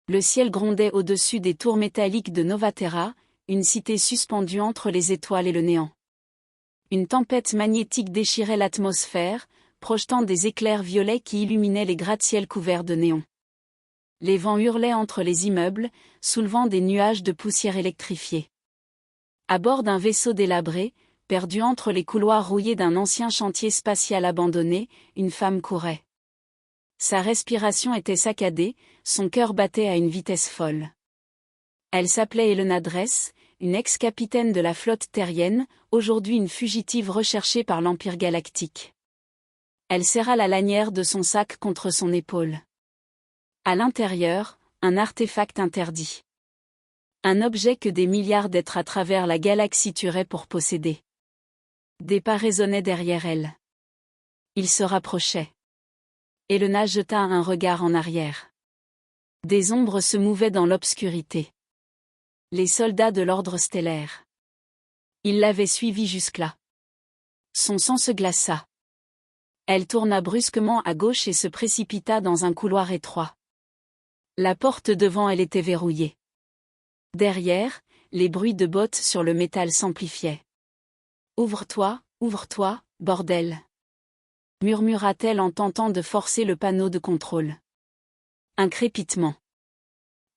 Le ciel grondait au-dessus des tours métalliques de Novaterra, une cité suspendue entre les étoiles et le néant. Une tempête magnétique déchirait l'atmosphère, projetant des éclairs violets qui illuminaient les gratte-ciels couverts de néon. Les vents hurlaient entre les immeubles, soulevant des nuages de poussière électrifiée. À bord d'un vaisseau délabré, perdu entre les couloirs rouillés d'un ancien chantier spatial abandonné, une femme courait. Sa respiration était saccadée, son cœur battait à une vitesse folle. Elle s'appelait Elena Dress, une ex-capitaine de la flotte terrienne, aujourd'hui une fugitive recherchée par l'Empire galactique. Elle serra la lanière de son sac contre son épaule. À l'intérieur, un artefact interdit. Un objet que des milliards d'êtres à travers la galaxie tueraient pour posséder. Des pas résonnaient derrière elle. Ils se rapprochaient. Elena jeta un regard en arrière. Des ombres se mouvaient dans l'obscurité. Les soldats de l'ordre stellaire. Ils l'avaient suivi jusque-là. Son sang se glaça. Elle tourna brusquement à gauche et se précipita dans un couloir étroit. La porte devant elle était verrouillée. Derrière, les bruits de bottes sur le métal s'amplifiaient. « Ouvre-toi, bordel !» murmura-t-elle en tentant de forcer le panneau de contrôle. Un crépitement.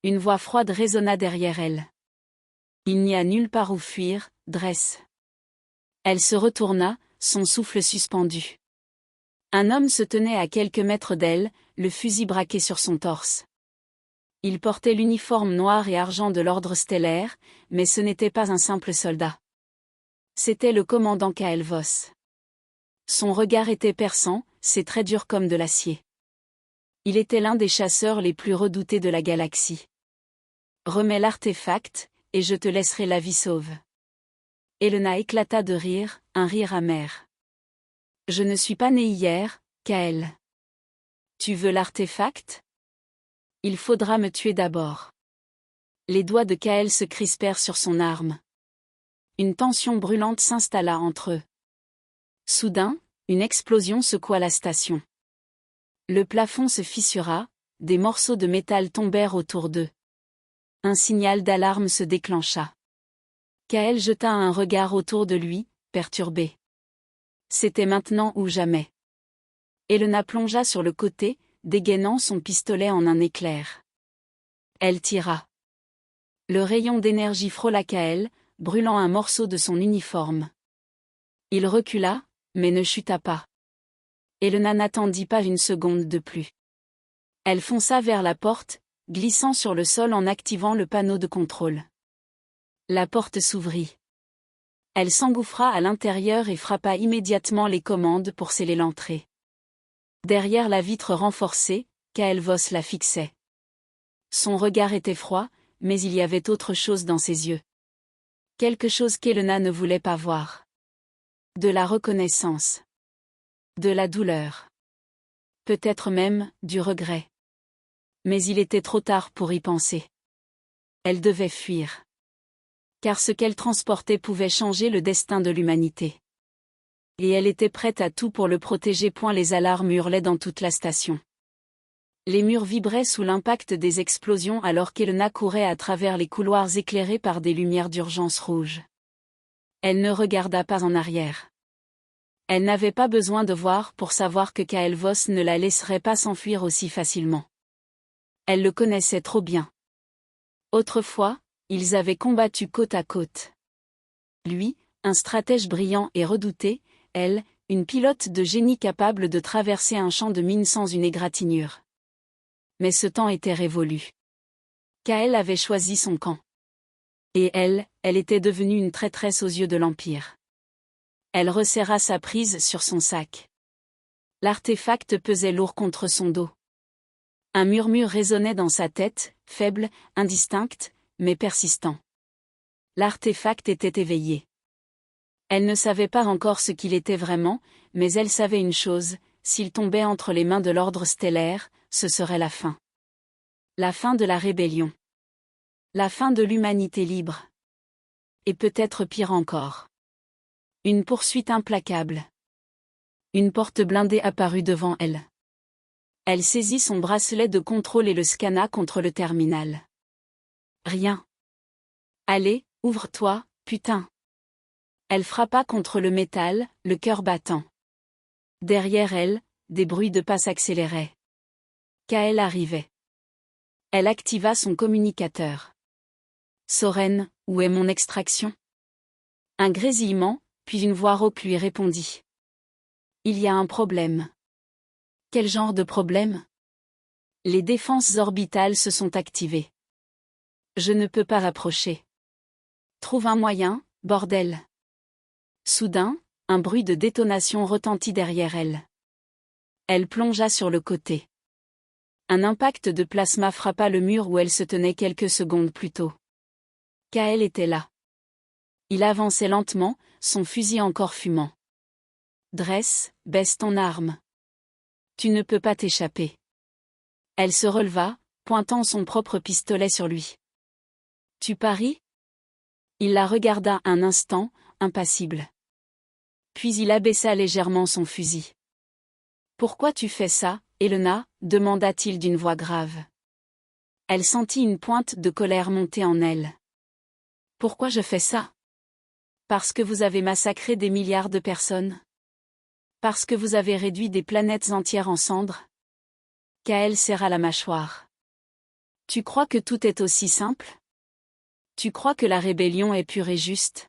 Une voix froide résonna derrière elle. Il n'y a nulle part où fuir, Dress. Elle se retourna, son souffle suspendu. Un homme se tenait à quelques mètres d'elle, le fusil braqué sur son torse. Il portait l'uniforme noir et argent de l'ordre stellaire, mais ce n'était pas un simple soldat. C'était le commandant Kael Voss. Son regard était perçant, ses traits durs comme de l'acier. Il était l'un des chasseurs les plus redoutés de la galaxie. « Remets l'artefact, et je te laisserai la vie sauve. » Elena éclata de rire, un rire amer. « Je ne suis pas née hier, Kael. Tu veux l'artefact ? Il faudra me tuer d'abord. » Les doigts de Kael se crispèrent sur son arme. Une tension brûlante s'installa entre eux. Soudain, une explosion secoua la station. Le plafond se fissura, des morceaux de métal tombèrent autour d'eux. Un signal d'alarme se déclencha. Kael jeta un regard autour de lui, perturbé. C'était maintenant ou jamais. Elena plongea sur le côté, dégainant son pistolet en un éclair. Elle tira. Le rayon d'énergie frôla Kael, brûlant un morceau de son uniforme. Il recula, mais ne chuta pas. Elena n'attendit pas une seconde de plus. Elle fonça vers la porte, glissant sur le sol en activant le panneau de contrôle. La porte s'ouvrit. Elle s'engouffra à l'intérieur et frappa immédiatement les commandes pour sceller l'entrée. Derrière la vitre renforcée, Kael Voss la fixait. Son regard était froid, mais il y avait autre chose dans ses yeux. Quelque chose qu'Elena ne voulait pas voir. De la reconnaissance. De la douleur. Peut-être même, du regret. Mais il était trop tard pour y penser. Elle devait fuir. Car ce qu'elle transportait pouvait changer le destin de l'humanité. Et elle était prête à tout pour le protéger. Les alarmes hurlaient dans toute la station. Les murs vibraient sous l'impact des explosions alors qu'Elena courait à travers les couloirs éclairés par des lumières d'urgence rouges. Elle ne regarda pas en arrière. Elle n'avait pas besoin de voir pour savoir que Kael Voss ne la laisserait pas s'enfuir aussi facilement. Elle le connaissait trop bien. Autrefois, ils avaient combattu côte à côte. Lui, un stratège brillant et redouté, elle, une pilote de génie capable de traverser un champ de mines sans une égratignure. Mais ce temps était révolu. Kael avait choisi son camp. Et elle était devenue une traîtresse aux yeux de l'Empire. Elle resserra sa prise sur son sac. L'artefact pesait lourd contre son dos. Un murmure résonnait dans sa tête, faible, indistinct, mais persistant. L'artefact était éveillé. Elle ne savait pas encore ce qu'il était vraiment, mais elle savait une chose, s'il tombait entre les mains de l'ordre stellaire, ce serait la fin. La fin de la rébellion. La fin de l'humanité libre. Et peut-être pire encore. Une poursuite implacable. Une porte blindée apparut devant elle. Elle saisit son bracelet de contrôle et le scanna contre le terminal. Rien. Allez, ouvre-toi, putain. Elle frappa contre le métal, le cœur battant. Derrière elle, des bruits de pas s'accéléraient. Kael arrivait. Elle activa son communicateur. Soren, où est mon extraction? Un grésillement, puis une voix rauque lui répondit. Il y a un problème. Quel genre de problème? Les défenses orbitales se sont activées. Je ne peux pas rapprocher. Trouve un moyen, bordel. Soudain, un bruit de détonation retentit derrière elle. Elle plongea sur le côté. Un impact de plasma frappa le mur où elle se tenait quelques secondes plus tôt. Kael était là. Il avançait lentement, son fusil encore fumant. Dresse, baisse ton arme. Tu ne peux pas t'échapper. Elle se releva, pointant son propre pistolet sur lui. Tu paries? Il la regarda un instant, impassible. Puis il abaissa légèrement son fusil. Pourquoi tu fais ça, Elena? Demanda-t-il d'une voix grave. Elle sentit une pointe de colère monter en elle. Pourquoi je fais ça? Parce que vous avez massacré des milliards de personnes? Parce que vous avez réduit des planètes entières en cendres? Kael serra la mâchoire. Tu crois que tout est aussi simple? Tu crois que la rébellion est pure et juste?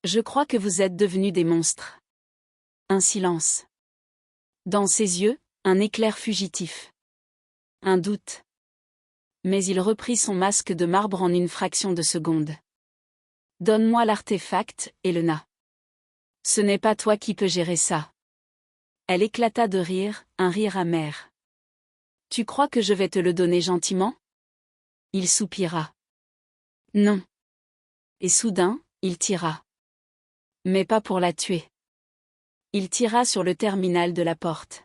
Je crois que vous êtes devenus des monstres. Un silence. Dans ses yeux, un éclair fugitif. Un doute. Mais il reprit son masque de marbre en une fraction de seconde. Donne-moi l'artefact, Elena. Ce n'est pas toi qui peux gérer ça. Elle éclata de rire, un rire amer. Tu crois que je vais te le donner gentiment? Il soupira. Non. Et soudain, il tira. Mais pas pour la tuer. Il tira sur le terminal de la porte.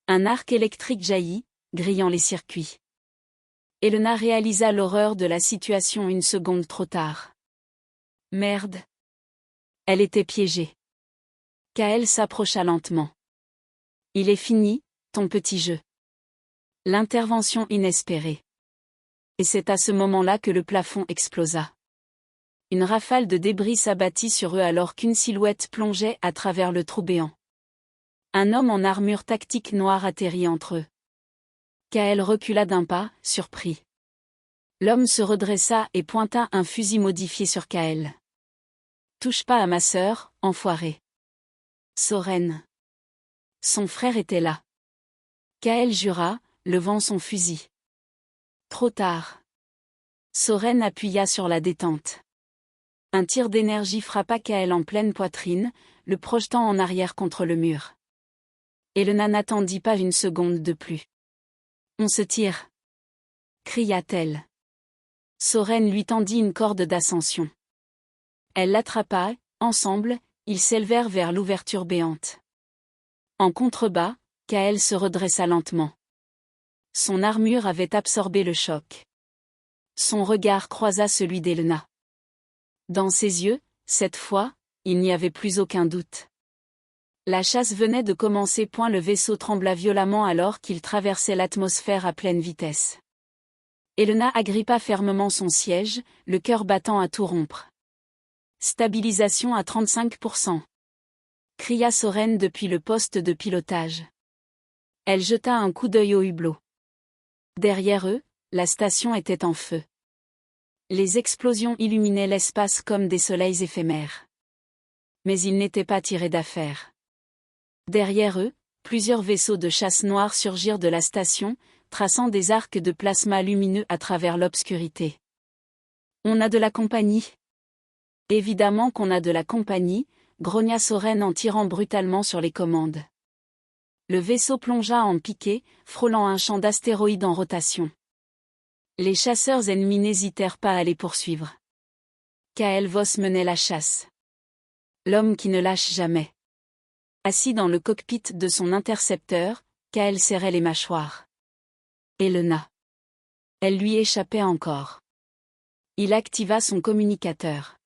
Un arc électrique jaillit, grillant les circuits. Elena réalisa l'horreur de la situation une seconde trop tard. Merde. Elle était piégée. Kael s'approcha lentement. Il est fini, ton petit jeu. L'intervention inespérée. Et c'est à ce moment-là que le plafond explosa. Une rafale de débris s'abattit sur eux alors qu'une silhouette plongeait à travers le trou béant. Un homme en armure tactique noire atterrit entre eux. Kael recula d'un pas, surpris. L'homme se redressa et pointa un fusil modifié sur Kael. Touche pas à ma sœur, enfoiré. Soren. Son frère était là. Kael jura, levant son fusil. Trop tard. Soren appuya sur la détente. Un tir d'énergie frappa Kael en pleine poitrine, le projetant en arrière contre le mur. Elena n'attendit pas une seconde de plus. On se tire. Cria-t-elle. Soren lui tendit une corde d'ascension. Elle l'attrapa, ensemble, ils s'élevèrent vers l'ouverture béante. En contrebas, Kael se redressa lentement. Son armure avait absorbé le choc. Son regard croisa celui d'Elena. Dans ses yeux, cette fois, il n'y avait plus aucun doute. La chasse venait de commencer. Le vaisseau trembla violemment alors qu'il traversait l'atmosphère à pleine vitesse. Elena agrippa fermement son siège, le cœur battant à tout rompre. Stabilisation à 35%. Cria Soren depuis le poste de pilotage. Elle jeta un coup d'œil au hublot. Derrière eux, la station était en feu. Les explosions illuminaient l'espace comme des soleils éphémères. Mais ils n'étaient pas tirés d'affaire. Derrière eux, plusieurs vaisseaux de chasse noirs surgirent de la station, traçant des arcs de plasma lumineux à travers l'obscurité. On a de la compagnie. Évidemment qu'on a de la compagnie, grogna Soren en tirant brutalement sur les commandes. Le vaisseau plongea en piqué, frôlant un champ d'astéroïdes en rotation. Les chasseurs ennemis n'hésitèrent pas à les poursuivre. Kael Voss menait la chasse. L'homme qui ne lâche jamais. Assis dans le cockpit de son intercepteur, Kael serrait les mâchoires. Elena. Elle lui échappait encore. Il activa son communicateur.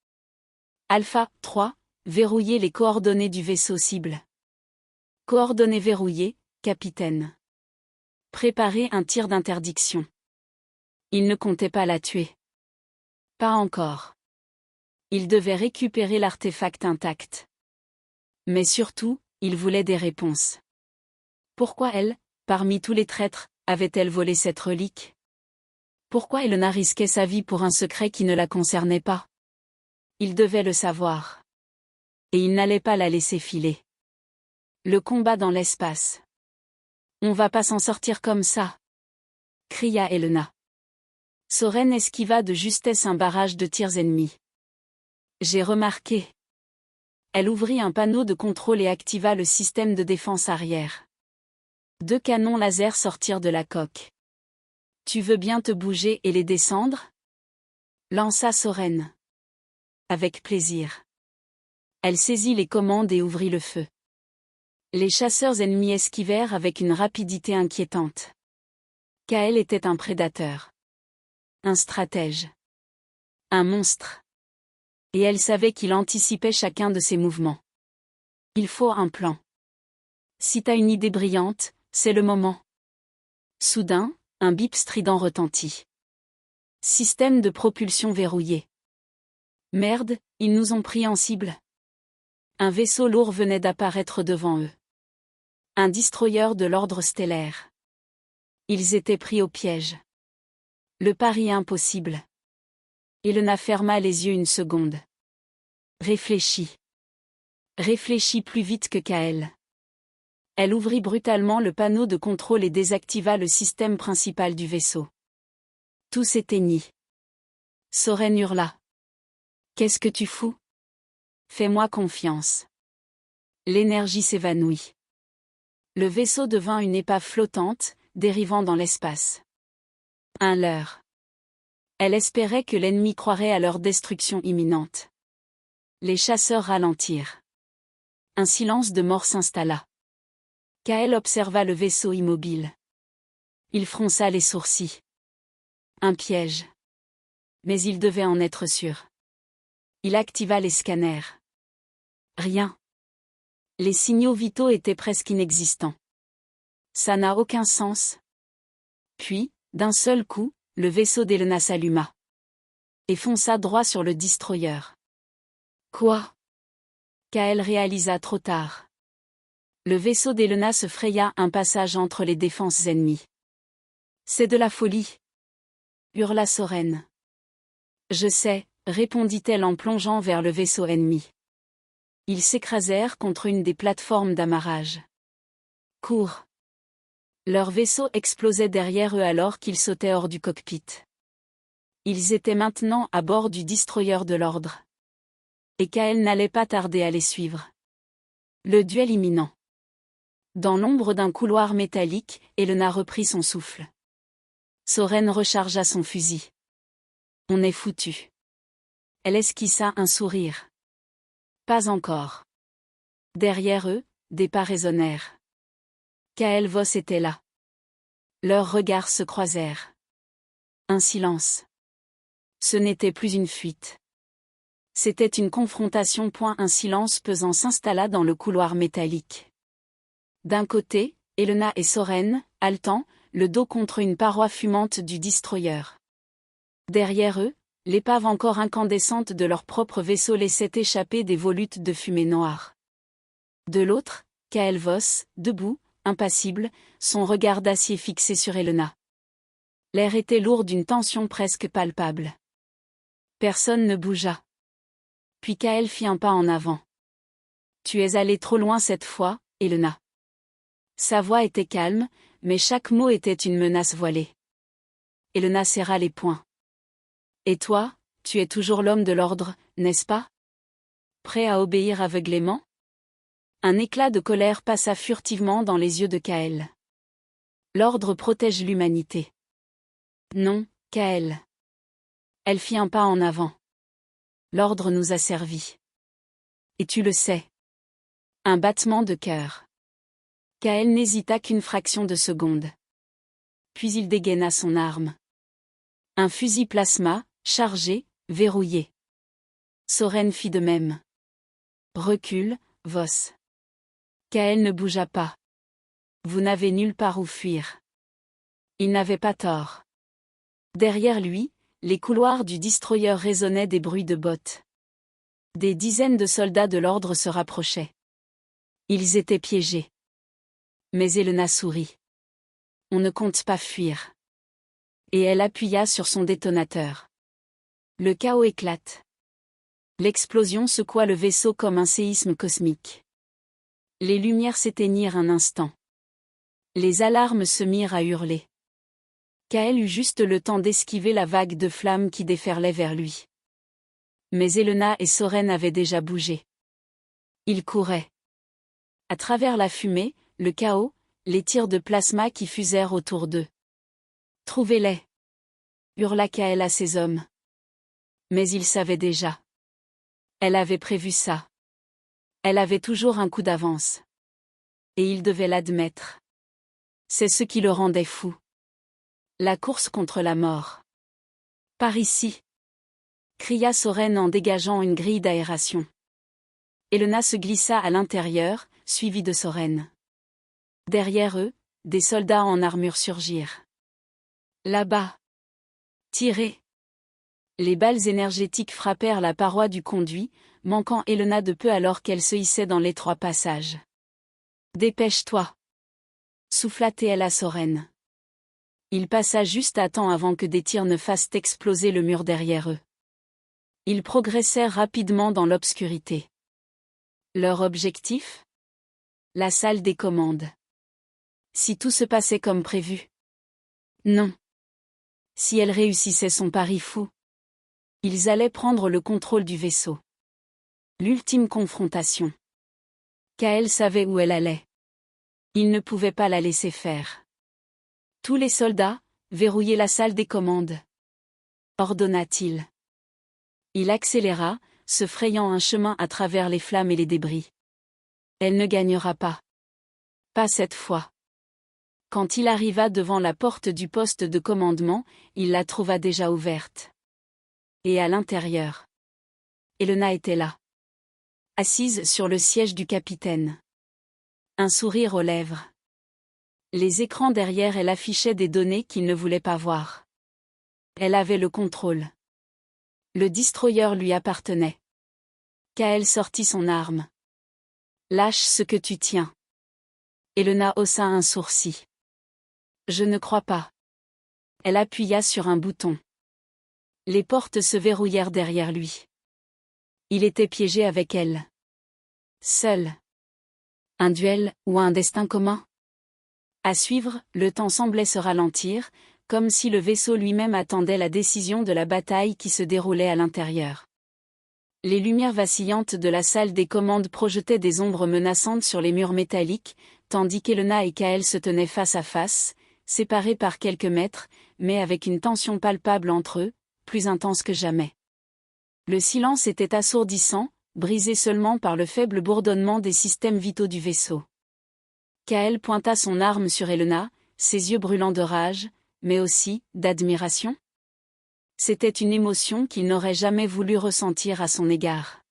Alpha 3, verrouillez les coordonnées du vaisseau cible. Coordonnées verrouillées, capitaine. Préparer un tir d'interdiction. Il ne comptait pas la tuer. Pas encore. Il devait récupérer l'artefact intact. Mais surtout, il voulait des réponses. Pourquoi elle, parmi tous les traîtres, avait-elle volé cette relique? Pourquoi Elena risquait sa vie pour un secret qui ne la concernait pas? Il devait le savoir. Et il n'allait pas la laisser filer. Le combat dans l'espace. On va pas s'en sortir comme ça, cria Elena. Soren esquiva de justesse un barrage de tirs ennemis. J'ai remarqué. Elle ouvrit un panneau de contrôle et activa le système de défense arrière. 2 canons laser sortirent de la coque. Tu veux bien te bouger et les descendre? Lança Soren. Avec plaisir. Elle saisit les commandes et ouvrit le feu. Les chasseurs ennemis esquivèrent avec une rapidité inquiétante. Kael était un prédateur. Un stratège. Un monstre. Et elle savait qu'il anticipait chacun de ses mouvements. Il faut un plan. Si t'as une idée brillante, c'est le moment. Soudain, un bip strident retentit. Système de propulsion verrouillé. Merde, ils nous ont pris en cible. Un vaisseau lourd venait d'apparaître devant eux. Un destroyer de l'ordre stellaire. Ils étaient pris au piège. Le pari impossible. Elena ferma les yeux une seconde. Réfléchit. Réfléchit plus vite que Kael. Elle ouvrit brutalement le panneau de contrôle et désactiva le système principal du vaisseau. Tout s'éteignit. Soren hurla. Qu'est-ce que tu fous? Fais-moi confiance. L'énergie s'évanouit. Le vaisseau devint une épave flottante, dérivant dans l'espace. Un leurre. Elle espérait que l'ennemi croirait à leur destruction imminente. Les chasseurs ralentirent. Un silence de mort s'installa. Kael observa le vaisseau immobile. Il fronça les sourcils. Un piège. Mais il devait en être sûr. Il activa les scanners. Rien. Les signaux vitaux étaient presque inexistants. Ça n'a aucun sens. Puis, d'un seul coup, le vaisseau d'Elena s'alluma. Et fonça droit sur le destroyer. Quoi? Kael réalisa trop tard. Le vaisseau d'Elena se fraya un passage entre les défenses ennemies. C'est de la folie, hurla Soren. Je sais, répondit-elle en plongeant vers le vaisseau ennemi. Ils s'écrasèrent contre une des plateformes d'amarrage. Cours. Leur vaisseau explosait derrière eux alors qu'ils sautaient hors du cockpit. Ils étaient maintenant à bord du destroyer de l'ordre. Et Kael n'allait pas tarder à les suivre. Le duel imminent. Dans l'ombre d'un couloir métallique, Elena reprit son souffle. Soren rechargea son fusil. On est foutu. Elle esquissa un sourire. Pas encore. Derrière eux, des pas résonnèrent. Kael Voss était là. Leurs regards se croisèrent. Un silence. Ce n'était plus une fuite. C'était une confrontation. Un silence pesant s'installa dans le couloir métallique. D'un côté, Elena et Soren, haletant, le dos contre une paroi fumante du destroyer. Derrière eux, l'épave encore incandescente de leur propre vaisseau laissait échapper des volutes de fumée noire. De l'autre, Kael Voss, debout, impassible, son regard d'acier fixé sur Elena. L'air était lourd d'une tension presque palpable. Personne ne bougea. Puis Kael fit un pas en avant. Tu es allé trop loin cette fois, Elena. Sa voix était calme, mais chaque mot était une menace voilée. Elena serra les poings. Et toi, tu es toujours l'homme de l'ordre, n'est-ce pas? Prêt à obéir aveuglément? Un éclat de colère passa furtivement dans les yeux de Kael. L'ordre protège l'humanité. Non, Kael. Elle fit un pas en avant. L'ordre nous a servi. Et tu le sais. Un battement de cœur. Kael n'hésita qu'une fraction de seconde. Puis il dégaina son arme. Un fusil plasma, chargé, verrouillé. Soren fit de même. Recule, Voss. Kael ne bougea pas. Vous n'avez nulle part où fuir. Il n'avait pas tort. Derrière lui, les couloirs du destroyer résonnaient des bruits de bottes. Des dizaines de soldats de l'ordre se rapprochaient. Ils étaient piégés. Mais Elena sourit. On ne compte pas fuir. Et elle appuya sur son détonateur. Le chaos éclate. L'explosion secoua le vaisseau comme un séisme cosmique. Les lumières s'éteignirent un instant. Les alarmes se mirent à hurler. Kael eut juste le temps d'esquiver la vague de flammes qui déferlait vers lui. Mais Elena et Soren avaient déjà bougé. Ils couraient. À travers la fumée, le chaos, les tirs de plasma qui fusèrent autour d'eux. « Trouvez-les » hurla Kael à ses hommes. Mais ils savaient déjà. Elle avait prévu ça. Elle avait toujours un coup d'avance. Et il devait l'admettre. C'est ce qui le rendait fou. La course contre la mort. « Par ici !» cria Soren en dégageant une grille d'aération. Elena se glissa à l'intérieur, suivie de Soren. Derrière eux, des soldats en armure surgirent. Là-bas. Tirez. Les balles énergétiques frappèrent la paroi du conduit, manquant Elena de peu alors qu'elle se hissait dans l'étroit passage. Dépêche-toi. Souffla-t-elle à Soren. Il passa juste à temps avant que des tirs ne fassent exploser le mur derrière eux. Ils progressèrent rapidement dans l'obscurité. Leur objectif ? La salle des commandes. Si tout se passait comme prévu. Non. Si elle réussissait son pari fou. Ils allaient prendre le contrôle du vaisseau. L'ultime confrontation. Kael savait où elle allait. Il ne pouvait pas la laisser faire. Tous les soldats, verrouillez la salle des commandes. Ordonna-t-il. Il accéléra, se frayant un chemin à travers les flammes et les débris. Elle ne gagnera pas. Pas cette fois. Quand il arriva devant la porte du poste de commandement, il la trouva déjà ouverte. Et à l'intérieur. Elena était là. Assise sur le siège du capitaine. Un sourire aux lèvres. Les écrans derrière elle affichaient des données qu'il ne voulait pas voir. Elle avait le contrôle. Le destroyer lui appartenait. Kael sortit son arme. Lâche ce que tu tiens. Elena haussa un sourcil. Je ne crois pas. Elle appuya sur un bouton. Les portes se verrouillèrent derrière lui. Il était piégé avec elle. Seul. Un duel, ou un destin commun ? À suivre, le temps semblait se ralentir, comme si le vaisseau lui-même attendait la décision de la bataille qui se déroulait à l'intérieur. Les lumières vacillantes de la salle des commandes projetaient des ombres menaçantes sur les murs métalliques, tandis qu'Elena et Kael se tenaient face à face, séparés par quelques mètres, mais avec une tension palpable entre eux, plus intense que jamais. Le silence était assourdissant, brisé seulement par le faible bourdonnement des systèmes vitaux du vaisseau. Kael pointa son arme sur Elena, ses yeux brûlants de rage, mais aussi d'admiration. C'était une émotion qu'il n'aurait jamais voulu ressentir à son égard.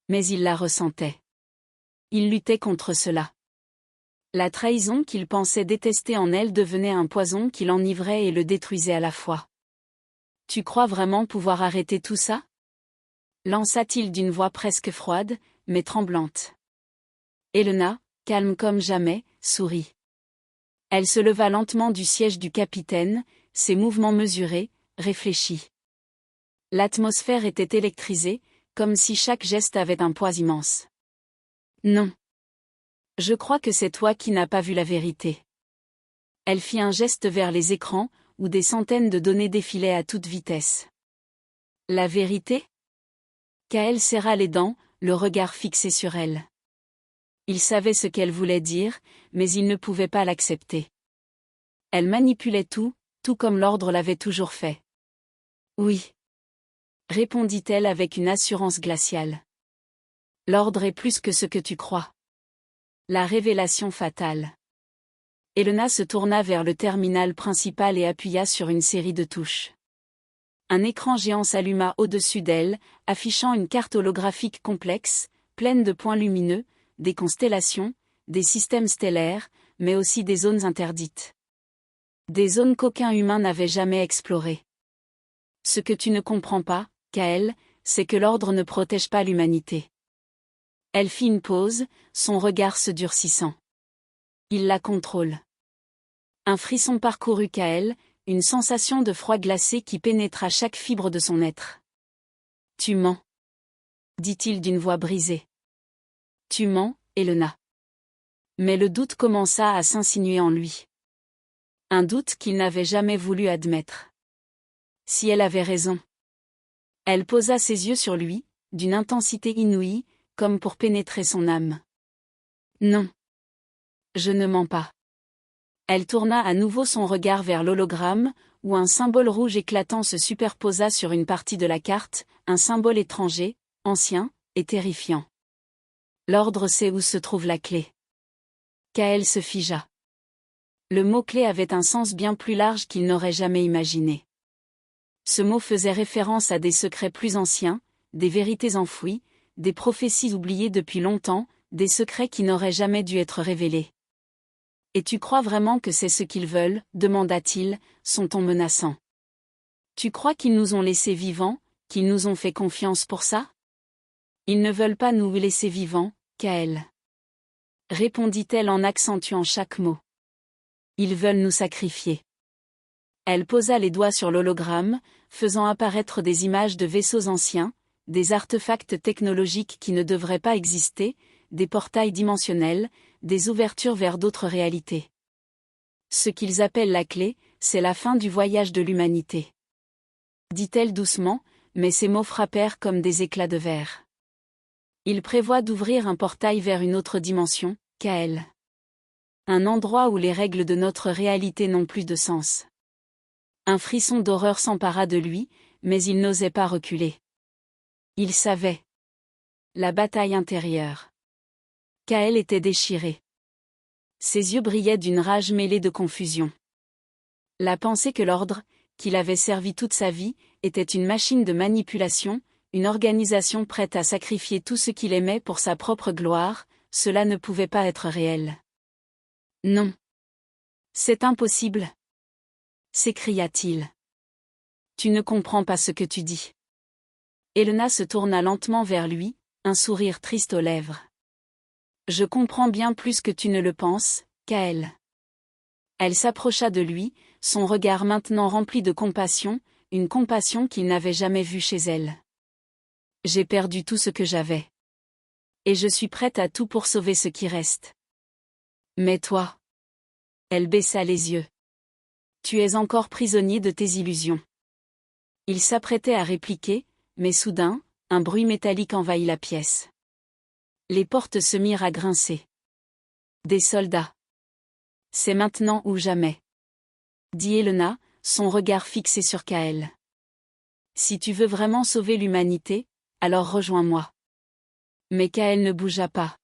Mais il la ressentait. Il luttait contre cela. La trahison qu'il pensait détester en elle devenait un poison qui l'enivrait et le détruisait à la fois. « Tu crois vraiment pouvoir arrêter tout ça ?» lança-t-il d'une voix presque froide, mais tremblante. Elena, calme comme jamais, sourit. Elle se leva lentement du siège du capitaine, ses mouvements mesurés, réfléchis. L'atmosphère était électrisée, comme si chaque geste avait un poids immense. Non. Je crois que c'est toi qui n'as pas vu la vérité. Elle fit un geste vers les écrans, où des centaines de données défilaient à toute vitesse. La vérité ? Kael serra les dents, le regard fixé sur elle. Il savait ce qu'elle voulait dire, mais il ne pouvait pas l'accepter. Elle manipulait tout, tout comme l'ordre l'avait toujours fait. Oui. Répondit-elle avec une assurance glaciale. L'ordre est plus que ce que tu crois. La révélation fatale. Elena se tourna vers le terminal principal et appuya sur une série de touches. Un écran géant s'alluma au-dessus d'elle, affichant une carte holographique complexe, pleine de points lumineux, des constellations, des systèmes stellaires, mais aussi des zones interdites. Des zones qu'aucun humain n'avait jamais explorées. Ce que tu ne comprends pas, Kael, c'est que l'ordre ne protège pas l'humanité. Elle fit une pause, son regard se durcissant. Il la contrôle. Un frisson parcourut Kael, une sensation de froid glacé qui pénétra chaque fibre de son être. Tu mens, dit-il d'une voix brisée. Tu mens, Elena. Mais le doute commença à s'insinuer en lui. Un doute qu'il n'avait jamais voulu admettre. Si elle avait raison. Elle posa ses yeux sur lui, d'une intensité inouïe, comme pour pénétrer son âme. Non. Je ne mens pas. Elle tourna à nouveau son regard vers l'hologramme, où un symbole rouge éclatant se superposa sur une partie de la carte, un symbole étranger, ancien, et terrifiant. L'ordre sait où se trouve la clé. Kael se figea. Le mot-clé avait un sens bien plus large qu'il n'aurait jamais imaginé. Ce mot faisait référence à des secrets plus anciens, des vérités enfouies, des prophéties oubliées depuis longtemps, des secrets qui n'auraient jamais dû être révélés. Et tu crois vraiment que c'est ce qu'ils veulent, demanda-t-il, son ton menaçant. Tu crois qu'ils nous ont laissés vivants, qu'ils nous ont fait confiance pour ça? Ils ne veulent pas nous laisser vivants, Kael. Répondit-elle en accentuant chaque mot. Ils veulent nous sacrifier. Elle posa les doigts sur l'hologramme, faisant apparaître des images de vaisseaux anciens, des artefacts technologiques qui ne devraient pas exister, des portails dimensionnels, des ouvertures vers d'autres réalités. Ce qu'ils appellent la clé, c'est la fin du voyage de l'humanité. Dit-elle doucement, mais ses mots frappèrent comme des éclats de verre. Il prévoit d'ouvrir un portail vers une autre dimension, Kael. Un endroit où les règles de notre réalité n'ont plus de sens. Un frisson d'horreur s'empara de lui, mais il n'osait pas reculer. Il savait. La bataille intérieure. Kael était déchiré. Ses yeux brillaient d'une rage mêlée de confusion. La pensée que l'ordre, qu'il avait servi toute sa vie, était une machine de manipulation, une organisation prête à sacrifier tout ce qu'il aimait pour sa propre gloire, cela ne pouvait pas être réel. Non. C'est impossible. S'écria-t-il. Tu ne comprends pas ce que tu dis. Elena se tourna lentement vers lui, un sourire triste aux lèvres. Je comprends bien plus que tu ne le penses, Kael. Elle s'approcha de lui, son regard maintenant rempli de compassion, une compassion qu'il n'avait jamais vue chez elle. J'ai perdu tout ce que j'avais. Et je suis prête à tout pour sauver ce qui reste. Mais toi. Elle baissa les yeux. Tu es encore prisonnier de tes illusions. Il s'apprêtait à répliquer, mais soudain, un bruit métallique envahit la pièce. Les portes se mirent à grincer. Des soldats. C'est maintenant ou jamais. Dit Elena, son regard fixé sur Kael. Si tu veux vraiment sauver l'humanité, alors rejoins-moi. Mais Kael ne bougea pas.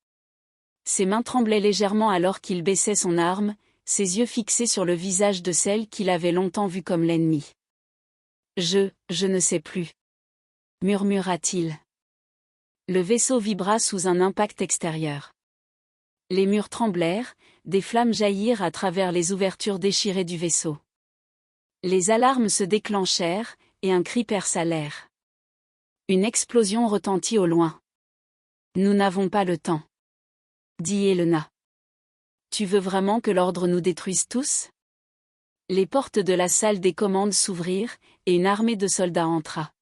Ses mains tremblaient légèrement alors qu'il baissait son arme, ses yeux fixés sur le visage de celle qu'il avait longtemps vue comme l'ennemi. Je ne sais plus. Murmura-t-il. Le vaisseau vibra sous un impact extérieur. Les murs tremblèrent, des flammes jaillirent à travers les ouvertures déchirées du vaisseau. Les alarmes se déclenchèrent, et un cri perça l'air. Une explosion retentit au loin. Nous n'avons pas le temps. Dit Elena. Tu veux vraiment que l'ordre nous détruise tous? Les portes de la salle des commandes s'ouvrirent, et une armée de soldats entra.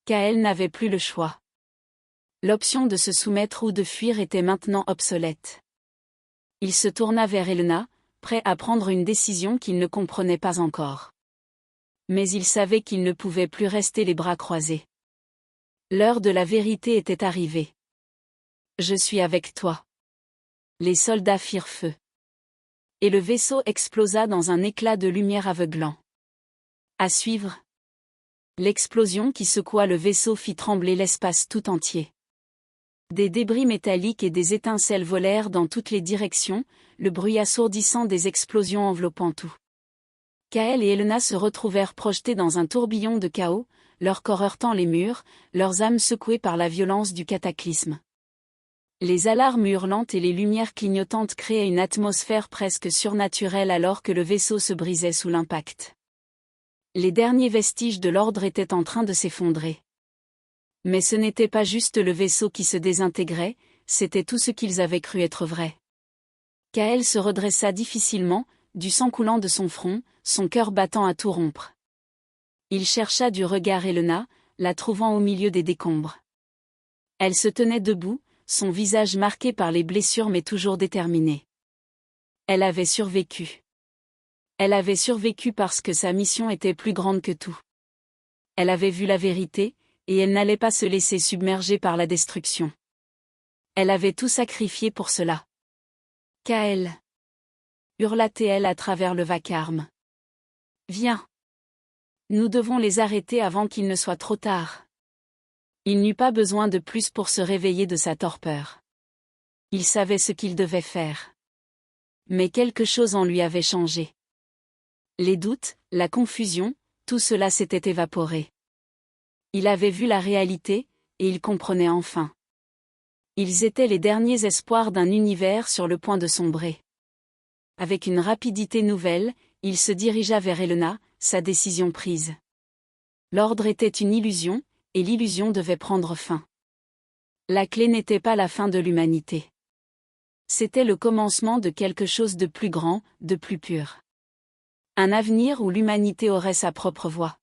Kael n'avait plus le choix. L'option de se soumettre ou de fuir était maintenant obsolète. Il se tourna vers Elena, prêt à prendre une décision qu'il ne comprenait pas encore. Mais il savait qu'il ne pouvait plus rester les bras croisés. L'heure de la vérité était arrivée. Je suis avec toi. Les soldats firent feu. Et le vaisseau explosa dans un éclat de lumière aveuglant. À suivre. L'explosion qui secoua le vaisseau fit trembler l'espace tout entier. Des débris métalliques et des étincelles volèrent dans toutes les directions, le bruit assourdissant des explosions enveloppant tout. Kael et Elena se retrouvèrent projetés dans un tourbillon de chaos, leur corps heurtant les murs, leurs âmes secouées par la violence du cataclysme. Les alarmes hurlantes et les lumières clignotantes créaient une atmosphère presque surnaturelle alors que le vaisseau se brisait sous l'impact. Les derniers vestiges de l'ordre étaient en train de s'effondrer. Mais ce n'était pas juste le vaisseau qui se désintégrait, c'était tout ce qu'ils avaient cru être vrai. Kael se redressa difficilement, du sang coulant de son front, son cœur battant à tout rompre. Il chercha du regard Elena, la trouvant au milieu des décombres. Elle se tenait debout, son visage marqué par les blessures mais toujours déterminé. Elle avait survécu. Elle avait survécu parce que sa mission était plus grande que tout. Elle avait vu la vérité, et elle n'allait pas se laisser submerger par la destruction. Elle avait tout sacrifié pour cela. Kael, hurla-t-elle à travers le vacarme. Viens. Nous devons les arrêter avant qu'il ne soit trop tard. Il n'eut pas besoin de plus pour se réveiller de sa torpeur. Il savait ce qu'il devait faire. Mais quelque chose en lui avait changé. Les doutes, la confusion, tout cela s'était évaporé. Il avait vu la réalité, et il comprenait enfin. Ils étaient les derniers espoirs d'un univers sur le point de sombrer. Avec une rapidité nouvelle, il se dirigea vers Elena, sa décision prise. L'ordre était une illusion, et l'illusion devait prendre fin. La clé n'était pas la fin de l'humanité. C'était le commencement de quelque chose de plus grand, de plus pur. Un avenir où l'humanité aurait sa propre voix.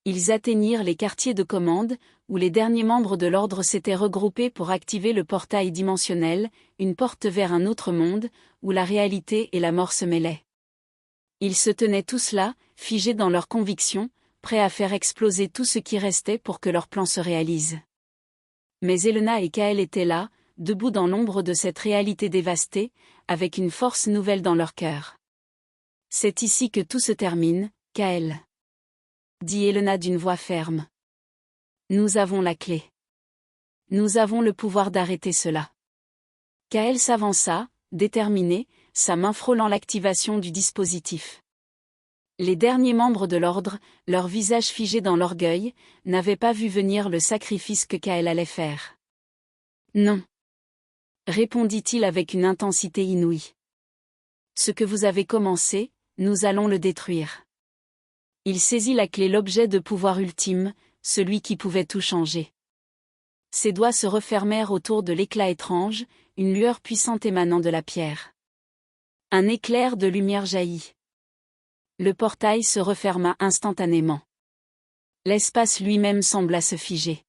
Ils atteignirent les quartiers de commande, où les derniers membres de l'ordre s'étaient regroupés pour activer le portail dimensionnel, une porte vers un autre monde, où la réalité et la mort se mêlaient. Ils se tenaient tous là, figés dans leurs convictions, prêts à faire exploser tout ce qui restait pour que leur plan se réalise. Mais Elena et Kael étaient là, debout dans l'ombre de cette réalité dévastée, avec une force nouvelle dans leur cœur. C'est ici que tout se termine, Kael, dit Elena d'une voix ferme. Nous avons la clé. Nous avons le pouvoir d'arrêter cela. Kael s'avança, déterminé, sa main frôlant l'activation du dispositif. Les derniers membres de l'ordre, leurs visages figés dans l'orgueil, n'avaient pas vu venir le sacrifice que Kael allait faire. Non, répondit-il avec une intensité inouïe. Ce que vous avez commencé, nous allons le détruire. Il saisit la clé, l'objet de pouvoir ultime, celui qui pouvait tout changer. Ses doigts se refermèrent autour de l'éclat étrange, une lueur puissante émanant de la pierre. Un éclair de lumière jaillit. Le portail se referma instantanément. L'espace lui-même sembla se figer.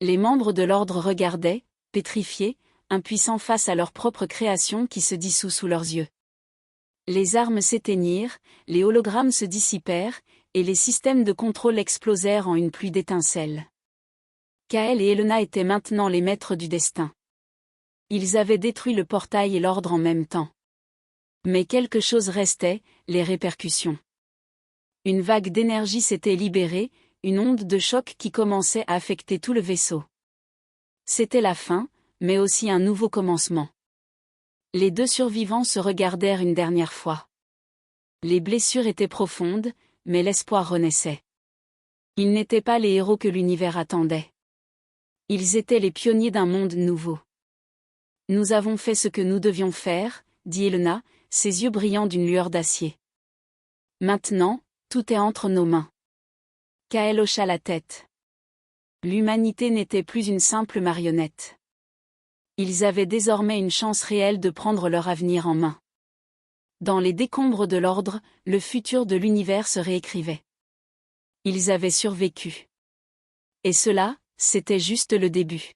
Les membres de l'ordre regardaient, pétrifiés, impuissants face à leur propre création qui se dissout sous leurs yeux. Les armes s'éteignirent, les hologrammes se dissipèrent, et les systèmes de contrôle explosèrent en une pluie d'étincelles. Kael et Elena étaient maintenant les maîtres du destin. Ils avaient détruit le portail et l'ordre en même temps. Mais quelque chose restait, les répercussions. Une vague d'énergie s'était libérée, une onde de choc qui commençait à affecter tout le vaisseau. C'était la fin, mais aussi un nouveau commencement. Les deux survivants se regardèrent une dernière fois. Les blessures étaient profondes, mais l'espoir renaissait. Ils n'étaient pas les héros que l'univers attendait. Ils étaient les pionniers d'un monde nouveau. Nous avons fait ce que nous devions faire, dit Elena, ses yeux brillants d'une lueur d'acier. Maintenant, tout est entre nos mains. Kael hocha la tête. L'humanité n'était plus une simple marionnette. Ils avaient désormais une chance réelle de prendre leur avenir en main. Dans les décombres de l'ordre, le futur de l'univers se réécrivait. Ils avaient survécu. Et cela, c'était juste le début.